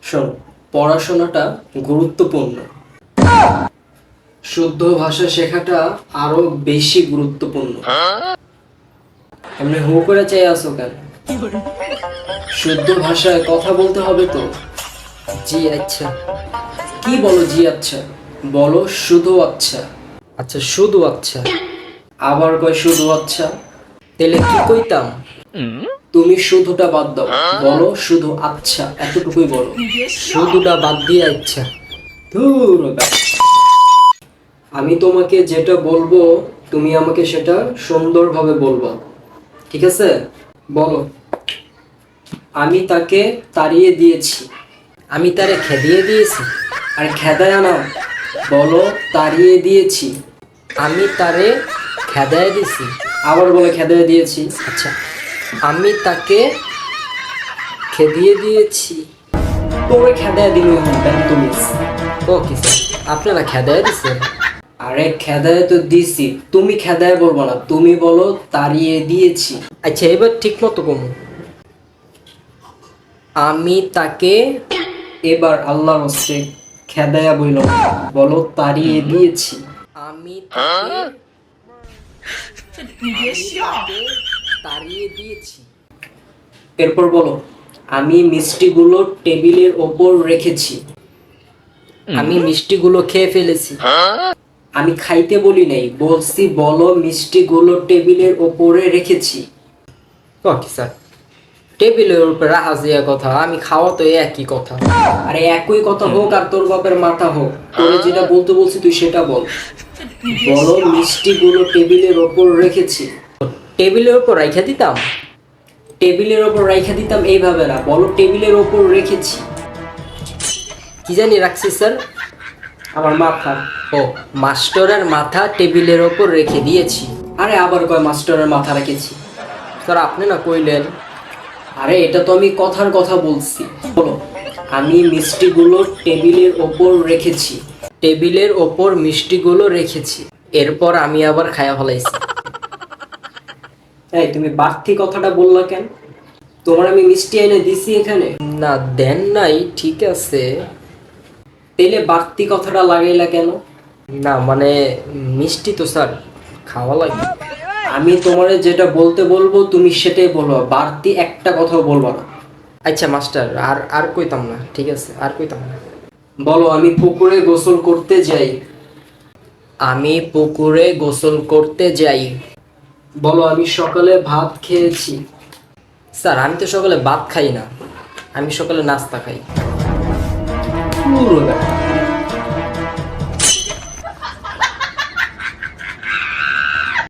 শোন, পড়াশোনাটা গুরুত্বপূর্ণ, শুদ্ধ ভাষা শেখাটা আরো বেশি গুরুত্বপূর্ণ। এমনি হু করে চাই আসো কেন? শুদ্ধ ভাষায় কথা বলতে হবে তো। জি আচ্ছা। কি বলো জি আচ্ছা? বলো শুধু আচ্ছা। আচ্ছা শুধু আচ্ছা। আবার কয় শুধু আচ্ছা। তাহলে কি কইতাম? তুমি শুধুটা বাদ দাও, বলো শুধু আচ্ছা, এতটুকুই বলো। শুধুটা বাদ দিয়ে আচ্ছা। ধুর ব্যাস। আমি তোমাকে যেটা বলবো তুমি আমাকে সেটা সুন্দরভাবে বলবা, ঠিক আছে? বলো, আমি তাকে তাড়িয়ে দিয়েছি। আমি তারে খেদিয়ে দিয়েছি। আর খেদায়া না, বলো তাড়িয়ে দিয়েছি। আমি তারে খেদায় দিয়েছি। আবার বলে খেদায় দিয়েছি। আচ্ছা, আমি তাকে খেদিয়ে দিয়েছি। তোরে খেদায় দিল তুমি। ওকে স্যার, আপনারা খেদায় দিচ্ছেন। আরে খেদায় তো দিছি, তুমি খেদায় বলবো না, তুমি বলো তাড়িয়ে দিয়েছি। আচ্ছা এবার ঠিক মতো কমু। আমি তাকে, এবার আল্লাহর হস্তে খেদায়া বইল, বলো তাড়িয়ে দিয়েছি। আমি তাকে তাড়িয়ে দিয়েছি। এরপর বলো, আমি মিষ্টিগুলো টেবিলের ওপর রেখেছি। আমি মিষ্টিগুলো খেয়ে ফেলেছি। আমি খাইতে বলি নাই, বলছি বলো মিষ্টিগুলো টেবিলের ওপরে রেখেছি। ওকে স্যার, টেবিলের উপরে রাখা যে কথা, আমি খাওয়া তো একই কথা। আরে একই কথা হোক আর তোর বাপের মাথা হোক, তোরে যেটা বলতে বলছি তুই সেটা বল। বলো মিষ্টিগুলো টেবিলের ওপর রেখেছি। টেবিলের ওপর রাইখা দিতাম? টেবিলের ওপর রাইখা দিতাম এইভাবে না, বলো টেবিলের ওপর রেখেছি। কি জানি রাখছি স্যার? আমার মাথা। ও, মাস্টারের মাথা টেবিলের ওপর রেখে দিয়েছি। আরে আবার কয় মাস্টারের মাথা রেখেছি? স্যার আপনি না কইলেন। আরে এটা তো আমি কথার কথা বলছি। বলো, আমি মিষ্টিগুলো টেবিলের ওপর রেখেছি। টেবিলের ওপর মিষ্টিগুলো রেখেছি। এরপর আমি আবার খায়া ফেলাইছি। এই তুমি বাড়তি কথাটা বললা কেন? তোমার আমি মিষ্টি এনে দিছি এখানে? না দেন নাই, ঠিক আছে। তেলে বাড়তি কথাটা লাগাইলা কেন? না মানে মিষ্টি তো স্যার খাওয়া লাগে। আমি তোমারে যেটা বলতে বলবো তুমি সেটাই বলবা, বাড়তি একটা কথাও বলবা না। আচ্ছা মাস্টার, আর আর কইতাম না, ঠিক আছে আর কইতাম না। বলো, আমি পুকুরে গোসল করতে যাই। আমি পুকুরে গোসল করতে যাই। বলো, আমি সকালে ভাত খেয়েছি। স্যার আমি তো সকালে ভাত খাই না, আমি সকালে নাস্তা খাই। পুরো ব্যাপার।